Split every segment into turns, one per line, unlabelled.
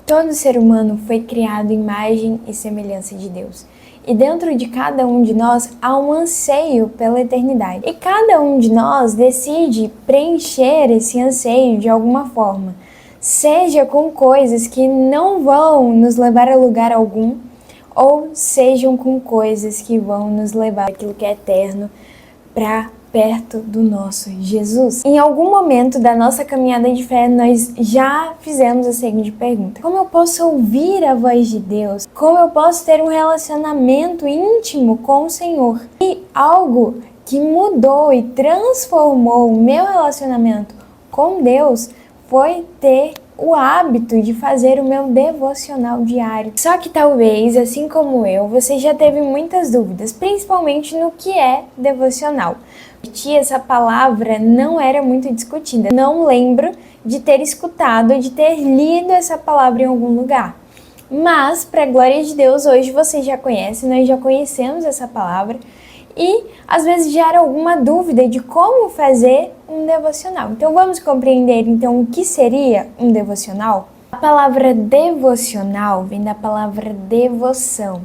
Todo ser humano foi criado à imagem e semelhança de Deus. E dentro de cada um de nós há um anseio pela eternidade. E cada um de nós decide preencher esse anseio de alguma forma. Seja com coisas que não vão nos levar a lugar algum, ou sejam com coisas que vão nos levar àquilo que é eterno, para perto do nosso Jesus. Em algum momento da nossa caminhada de fé, nós já fizemos a seguinte pergunta: como eu posso ouvir a voz de Deus? Como eu posso ter um relacionamento íntimo com o Senhor? E algo que mudou e transformou o meu relacionamento com Deus foi ter o hábito de fazer o meu devocional diário. Só que talvez, assim como eu, você já teve muitas dúvidas, principalmente no que é devocional. Essa palavra não era muito discutida. Não lembro de ter escutado, de ter lido essa palavra em algum lugar. Mas, para a glória de Deus, hoje você já conhece, nós já conhecemos essa palavra. E às vezes gera alguma dúvida de como fazer um devocional. Então vamos compreender então o que seria um devocional? A palavra devocional vem da palavra devoção,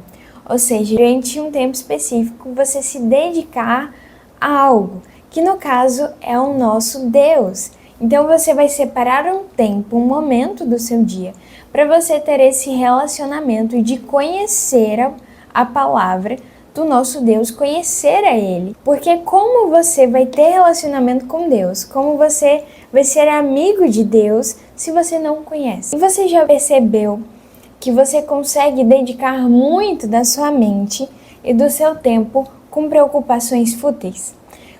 ou seja, durante um tempo específico você se dedicar a algo, que no caso é o nosso Deus. Então você vai separar um tempo, um momento do seu dia, para você ter esse relacionamento de conhecer a palavra do nosso Deus, conhecer a Ele. Porque como você vai ter relacionamento com Deus? Como você vai ser amigo de Deus se você não conhece? E você já percebeu que você consegue dedicar muito da sua mente e do seu tempo com preocupações fúteis?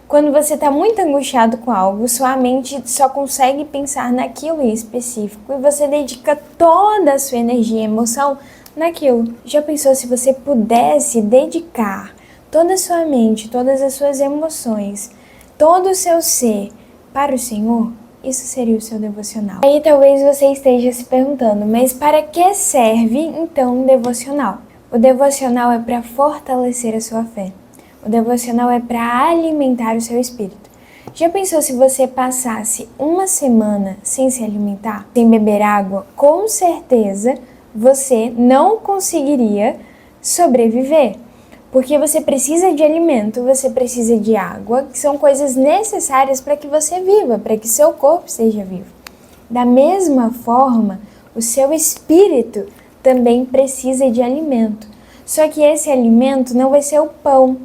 Quando você está muito angustiado com algo, sua mente só consegue pensar naquilo em específico e você dedica toda a sua energia e emoção naquilo. Já pensou se você pudesse dedicar toda a sua mente, todas as suas emoções, todo o seu ser para o Senhor? Isso seria o seu devocional. Aí talvez você esteja se perguntando, mas para que serve então um devocional? O devocional é para fortalecer a sua fé. O devocional é para alimentar o seu espírito. Já pensou se você passasse uma semana sem se alimentar, sem beber água? Com certeza você não conseguiria sobreviver, porque você precisa de alimento, você precisa de água, que são coisas necessárias para que você viva, para que seu corpo esteja vivo. Da mesma forma, o seu espírito também precisa de alimento. Só que esse alimento não vai ser o pão,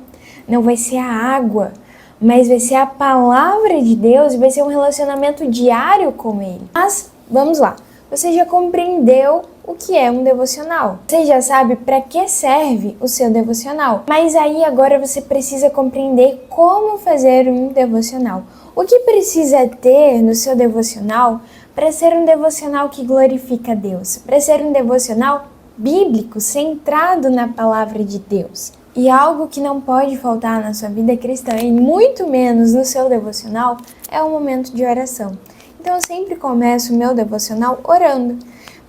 não vai ser a água, mas vai ser a palavra de Deus e vai ser um relacionamento diário com Ele. Mas, vamos lá. Você já compreendeu o que é um devocional? Você já sabe para que serve o seu devocional? Mas aí agora você precisa compreender como fazer um devocional. O que precisa ter no seu devocional para ser um devocional que glorifica a Deus? Para ser um devocional bíblico, centrado na palavra de Deus. E algo que não pode faltar na sua vida cristã, e muito menos no seu devocional, é o momento de oração. Então eu sempre começo o meu devocional orando,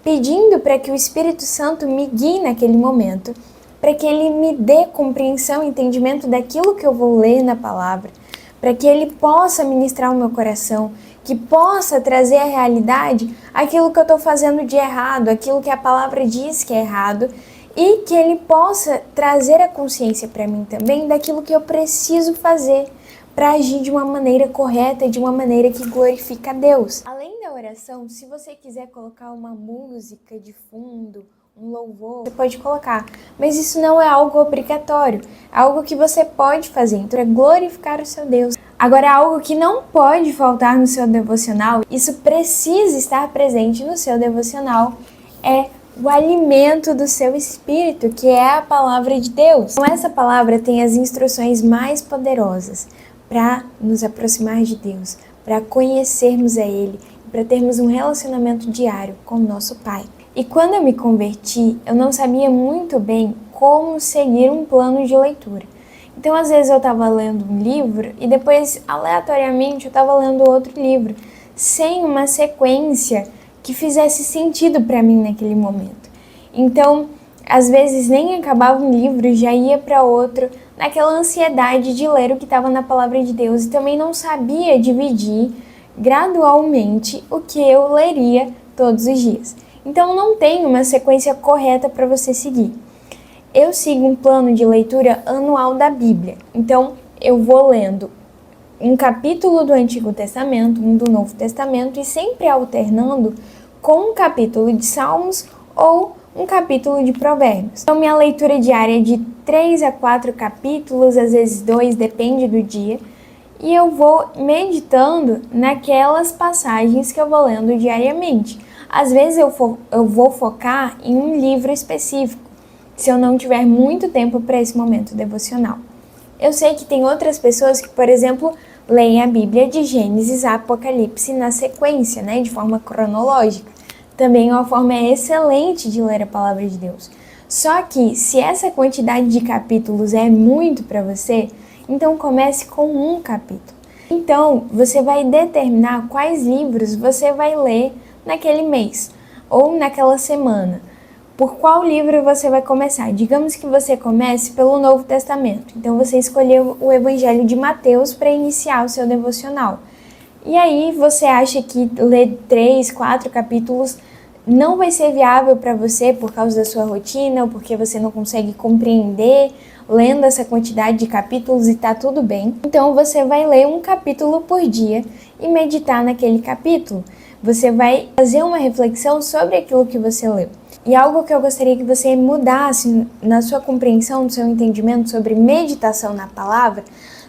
pedindo para que o Espírito Santo me guie naquele momento, para que Ele me dê compreensão e entendimento daquilo que eu vou ler na palavra, para que Ele possa ministrar o meu coração, que possa trazer à realidade aquilo que eu estou fazendo de errado, aquilo que a palavra diz que é errado, e que Ele possa trazer a consciência para mim também daquilo que eu preciso fazer para agir de uma maneira correta e de uma maneira que glorifica a Deus. Além da oração, se você quiser colocar uma música de fundo, um louvor, você pode colocar, mas isso não é algo obrigatório, é algo que você pode fazer para glorificar o seu Deus. Agora, algo que não pode faltar no seu devocional, isso precisa estar presente no seu devocional, é o alimento do seu espírito, que é a palavra de Deus. Então, essa palavra tem as instruções mais poderosas para nos aproximar de Deus, para conhecermos a Ele, para termos um relacionamento diário com o nosso Pai. E quando eu me converti, eu não sabia muito bem como seguir um plano de leitura. Então, às vezes eu estava lendo um livro e depois, aleatoriamente, eu estava lendo outro livro, sem uma sequência que fizesse sentido para mim naquele momento. Então, às vezes nem acabava um livro e já ia para outro, naquela ansiedade de ler o que estava na palavra de Deus, e também não sabia dividir gradualmente o que eu leria todos os dias. Então não tem uma sequência correta para você seguir. Eu sigo um plano de leitura anual da Bíblia. Então eu vou lendo um capítulo do Antigo Testamento, um do Novo Testamento e sempre alternando com um capítulo de Salmos ou um capítulo de Provérbios. Então minha leitura diária é de 3 a 4 capítulos, às vezes 2, depende do dia. E eu vou meditando naquelas passagens que eu vou lendo diariamente. Às vezes eu vou focar em um livro específico, se eu não tiver muito tempo para esse momento devocional. Eu sei que tem outras pessoas que, por exemplo, leem a Bíblia de Gênesis a Apocalipse na sequência, de forma cronológica. Também é uma forma excelente de ler a palavra de Deus. Só que, se essa quantidade de capítulos é muito para você, então comece com um capítulo. Então, você vai determinar quais livros você vai ler naquele mês ou naquela semana. Por qual livro você vai começar? Digamos que você comece pelo Novo Testamento. Então, você escolheu o Evangelho de Mateus para iniciar o seu devocional. E aí, você acha que ler 3, 4 capítulos não vai ser viável para você por causa da sua rotina ou porque você não consegue compreender lendo essa quantidade de capítulos e tá tudo bem. Então você vai ler um capítulo por dia e meditar naquele capítulo. Você vai fazer uma reflexão sobre aquilo que você leu. E algo que eu gostaria que você mudasse na sua compreensão, no seu entendimento sobre meditação na palavra,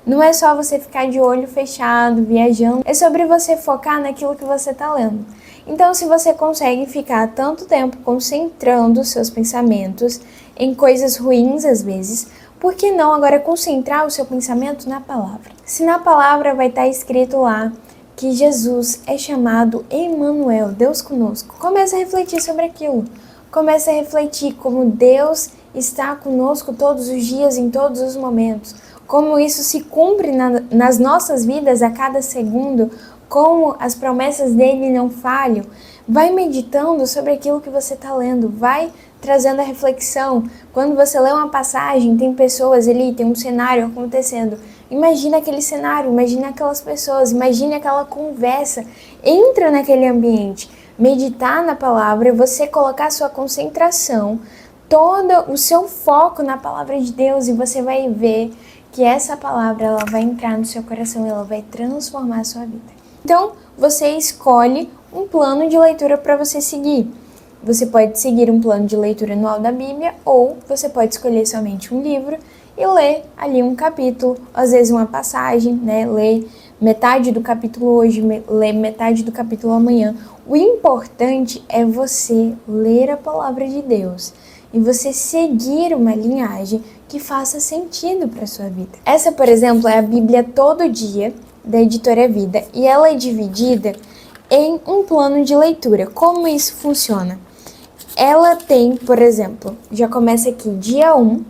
não é só você ficar de olho fechado, viajando, é sobre você focar naquilo que você está lendo. Então, se você consegue ficar tanto tempo concentrando seus pensamentos em coisas ruins às vezes, por que não agora concentrar o seu pensamento na palavra? Se na palavra vai estar escrito lá que Jesus é chamado Emmanuel, Deus conosco, comece a refletir sobre aquilo. Comece a refletir como Deus está conosco todos os dias, em todos os momentos. Como isso se cumpre nas nossas vidas a cada segundo, como as promessas dele não falham. Vai meditando sobre aquilo que você está lendo, vai trazendo a reflexão. Quando você lê uma passagem, tem pessoas ali, tem um cenário acontecendo. Imagina aquele cenário, imagina aquelas pessoas, imagine aquela conversa. Entra naquele ambiente. Meditar na palavra, você colocar sua concentração, todo o seu foco na palavra de Deus e você vai ver que essa palavra ela vai entrar no seu coração e ela vai transformar a sua vida. Então, você escolhe um plano de leitura para você seguir. Você pode seguir um plano de leitura anual da Bíblia ou você pode escolher somente um livro e ler ali um capítulo, às vezes uma passagem, ler metade do capítulo hoje, ler metade do capítulo amanhã. O importante é você ler a palavra de Deus e você seguir uma linhagem que faça sentido para a sua vida. Essa, por exemplo, é a Bíblia Todo Dia, da Editora Vida, e ela é dividida em um plano de leitura. Como isso funciona? Ela tem, por exemplo, já começa aqui dia 1,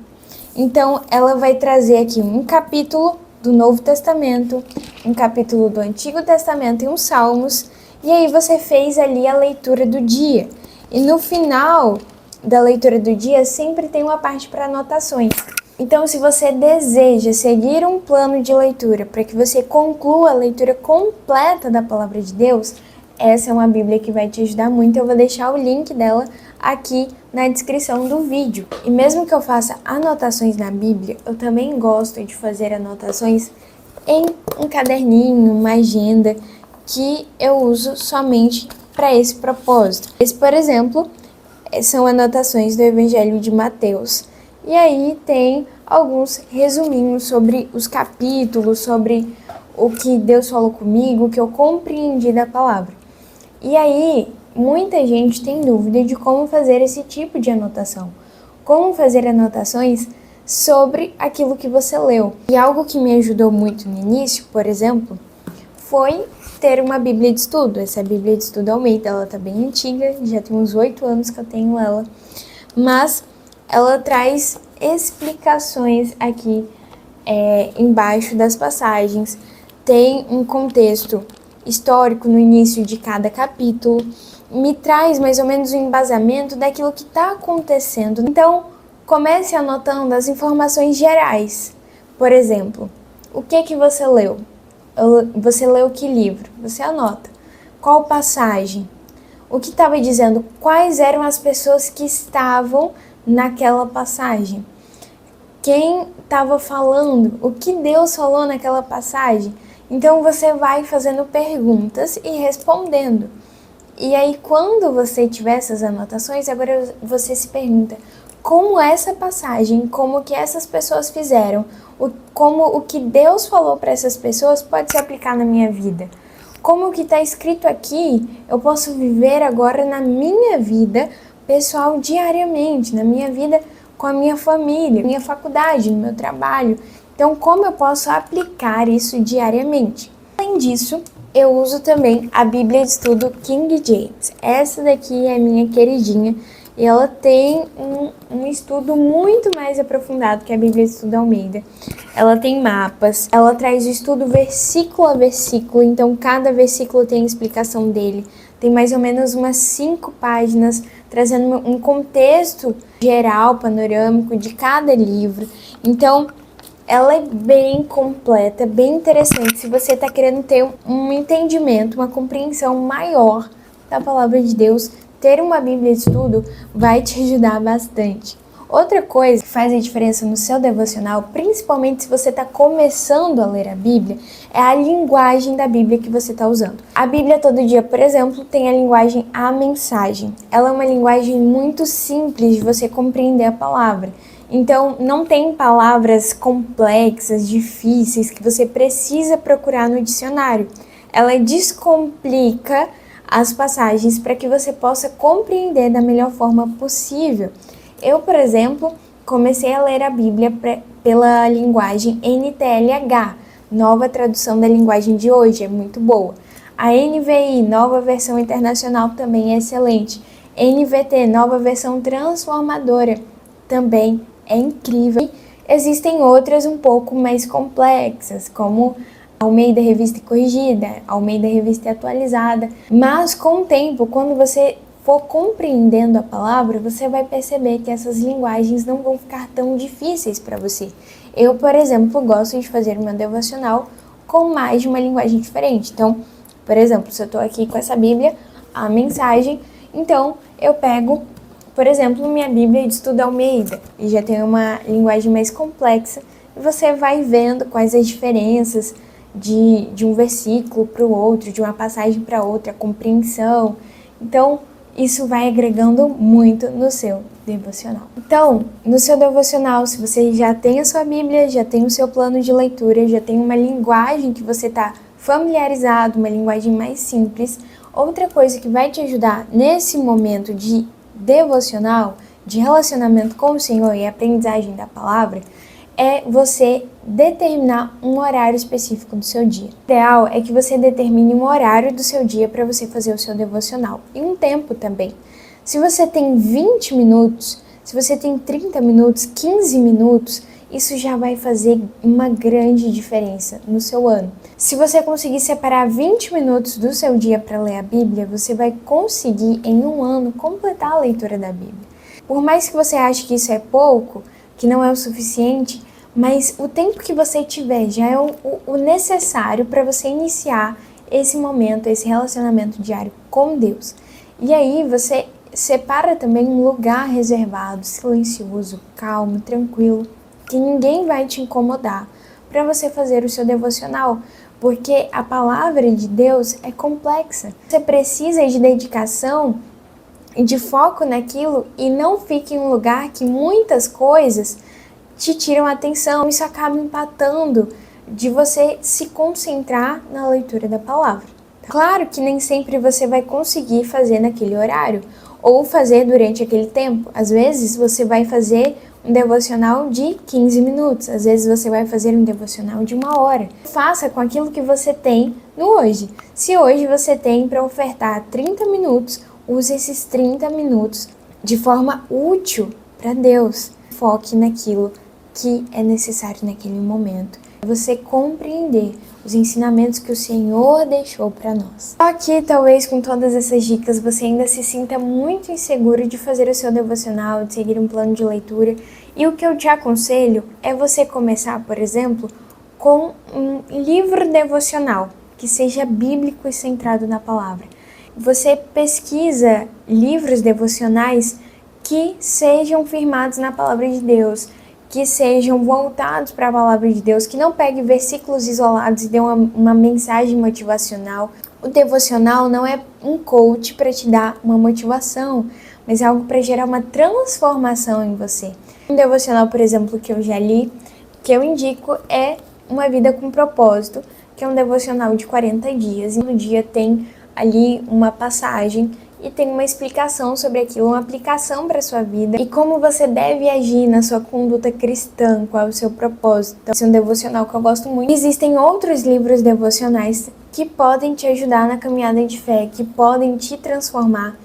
então ela vai trazer aqui um capítulo do Novo Testamento, um capítulo do Antigo Testamento e uns Salmos, e aí você fez ali a leitura do dia. E no final da leitura do dia sempre tem uma parte para anotações. Então, se você deseja seguir um plano de leitura para que você conclua a leitura completa da Palavra de Deus, essa é uma Bíblia que vai te ajudar muito. Eu vou deixar o link dela aqui na descrição do vídeo. E mesmo que eu faça anotações na Bíblia, eu também gosto de fazer anotações em um caderninho, uma agenda, que eu uso somente para esse propósito. Esse, por exemplo, são anotações do Evangelho de Mateus. E aí tem alguns resuminhos sobre os capítulos, sobre o que Deus falou comigo, o que eu compreendi da palavra. E aí, muita gente tem dúvida de como fazer esse tipo de anotação. Como fazer anotações sobre aquilo que você leu. E algo que me ajudou muito no início, por exemplo, foi ter uma Bíblia de estudo. Essa Bíblia de estudo Almeida, ela tá bem antiga, já tem uns 8 anos que eu tenho ela. Mas ela traz explicações aqui embaixo das passagens. Tem um contexto histórico no início de cada capítulo. Me traz mais ou menos um embasamento daquilo que está acontecendo. Então, comece anotando as informações gerais. Por exemplo, o que você leu? Você leu que livro? Você anota. Qual passagem? o que estava dizendo, quais eram as pessoas que estavam naquela passagem. Quem estava falando, o que Deus falou naquela passagem. Então você vai fazendo perguntas e respondendo. E aí quando você tiver essas anotações, agora você se pergunta, como essa passagem, como que essas pessoas fizeram, como o que Deus falou para essas pessoas pode se aplicar na minha vida. Como o que está escrito aqui, eu posso viver agora na minha vida pessoal diariamente, na minha vida com a minha família, minha faculdade, no meu trabalho. Então, como eu posso aplicar isso diariamente? Além disso, eu uso também a Bíblia de Estudo King James. Essa daqui é a minha queridinha e ela tem um estudo muito mais aprofundado que a Bíblia de Estudo Almeida. Ela tem mapas, ela traz o estudo versículo a versículo, então cada versículo tem a explicação dele. Tem mais ou menos umas 5 páginas trazendo um contexto geral, panorâmico de cada livro. Então, ela é bem completa, bem interessante. Se você está querendo ter um entendimento, uma compreensão maior da palavra de Deus, ter uma Bíblia de estudo vai te ajudar bastante. Outra coisa que faz a diferença no seu devocional, principalmente se você está começando a ler a Bíblia, é a linguagem da Bíblia que você está usando. A Bíblia Todo Dia, por exemplo, tem a linguagem A Mensagem. Ela é uma linguagem muito simples de você compreender a palavra. Então, não tem palavras complexas, difíceis, que você precisa procurar no dicionário. Ela descomplica as passagens para que você possa compreender da melhor forma possível. Eu, por exemplo, comecei a ler a Bíblia pela linguagem NTLH, nova tradução da linguagem de hoje, é muito boa. A NVI, nova versão internacional, também é excelente. NVT, nova versão transformadora, também é incrível. Existem outras um pouco mais complexas, como Almeida Revista Corrigida, Almeida Revista Atualizada. Mas com o tempo, quando você for compreendendo a palavra, você vai perceber que essas linguagens não vão ficar tão difíceis para você. Eu, por exemplo, gosto de fazer o meu devocional com mais de uma linguagem diferente. Então, por exemplo, se eu estou aqui com essa Bíblia, a mensagem, então eu pego, por exemplo, minha Bíblia de Estudo Almeida, e já tem uma linguagem mais complexa, e você vai vendo quais as diferenças de um versículo para o outro, de uma passagem para outra, a compreensão. Então, isso vai agregando muito no seu devocional. Então, no seu devocional, se você já tem a sua Bíblia, já tem o seu plano de leitura, já tem uma linguagem que você está familiarizado, uma linguagem mais simples, outra coisa que vai te ajudar nesse momento de devocional, de relacionamento com o Senhor e aprendizagem da palavra, é você determinar um horário específico do seu dia. O ideal é que você determine um horário do seu dia para você fazer o seu devocional e um tempo também. Se você tem 20 minutos, se você tem 30 minutos, 15 minutos, isso já vai fazer uma grande diferença no seu ano. Se você conseguir separar 20 minutos do seu dia para ler a Bíblia, você vai conseguir em um ano completar a leitura da Bíblia. Por mais que você ache que isso é pouco, que não é o suficiente, mas o tempo que você tiver já é o necessário para você iniciar esse momento, esse relacionamento diário com Deus. E aí você separa também um lugar reservado, silencioso, calmo, tranquilo, que ninguém vai te incomodar para você fazer o seu devocional, porque a palavra de Deus é complexa. Você precisa de dedicação e de foco naquilo e não fique em um lugar que muitas coisas te tiram a atenção. Isso acaba empatando de você se concentrar na leitura da palavra. Claro que nem sempre você vai conseguir fazer naquele horário ou fazer durante aquele tempo. Às vezes você vai fazer um devocional de 15 minutos, às vezes você vai fazer um devocional de 1 hora. Faça com aquilo que você tem no hoje. Se hoje você tem para ofertar 30 minutos, use esses 30 minutos de forma útil para Deus. Foque naquilo que é necessário naquele momento. Você compreender os ensinamentos que o Senhor deixou para nós. Só que talvez com todas essas dicas você ainda se sinta muito inseguro de fazer o seu devocional, de seguir um plano de leitura. E o que eu te aconselho é você começar, por exemplo, com um livro devocional que seja bíblico e centrado na palavra. você pesquisa livros devocionais que sejam firmados na palavra de Deus, que sejam voltados para a palavra de Deus, que não pegue versículos isolados e dê uma mensagem motivacional. O devocional não é um coach para te dar uma motivação, mas é algo para gerar uma transformação em você. Um devocional, por exemplo, que eu já li, que eu indico é Uma Vida com Propósito, que é um devocional de 40 dias. E no dia tem ali uma passagem e tem uma explicação sobre aquilo, uma aplicação para a sua vida e como você deve agir na sua conduta cristã, qual é o seu propósito. Então, esse é um devocional que eu gosto muito. Existem outros livros devocionais que podem te ajudar na caminhada de fé, que podem te transformar.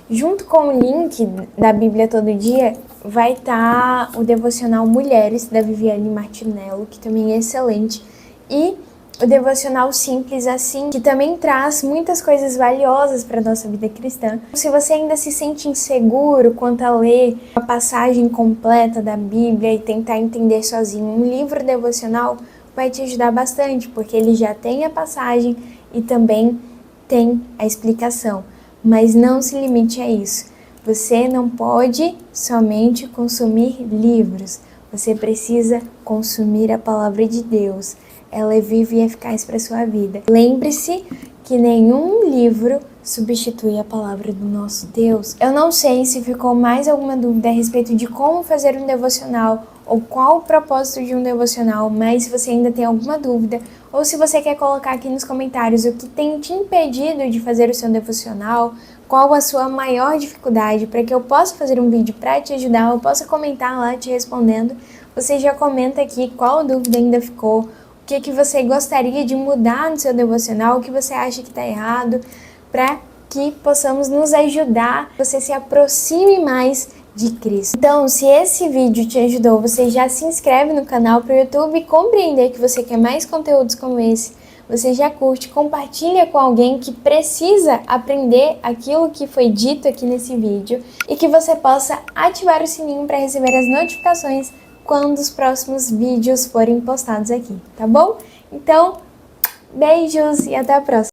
Junto com o link da Bíblia Todo Dia, vai estar o devocional Mulheres, da Viviane Martinello, que também é excelente, e o devocional Simples Assim, que também traz muitas coisas valiosas para a nossa vida cristã. Se você ainda se sente inseguro quanto a ler a passagem completa da Bíblia e tentar entender sozinho, um livro devocional vai te ajudar bastante, porque ele já tem a passagem e também tem a explicação. Mas não se limite a isso. Você não pode somente consumir livros. Você precisa consumir a palavra de Deus. Ela é viva e eficaz para a sua vida. Lembre-se que nenhum livro substitui a palavra do nosso Deus. Eu não sei se ficou mais alguma dúvida a respeito de como fazer um devocional ou qual o propósito de um devocional, mas se você ainda tem alguma dúvida ou se você quer colocar aqui nos comentários o que tem te impedido de fazer o seu devocional, qual a sua maior dificuldade, para que eu possa fazer um vídeo para te ajudar, eu possa comentar lá te respondendo, você já comenta aqui qual dúvida ainda ficou, o que você gostaria de mudar no seu devocional, o que você acha que está errado, para que possamos nos ajudar, você se aproxime mais de Cristo. Então, se esse vídeo te ajudou, você já se inscreve no canal para o YouTube compreender que você quer mais conteúdos como esse. Você já curte, compartilha com alguém que precisa aprender aquilo que foi dito aqui nesse vídeo e que você possa ativar o sininho para receber as notificações quando os próximos vídeos forem postados aqui, tá bom? Então, beijos e até a próxima!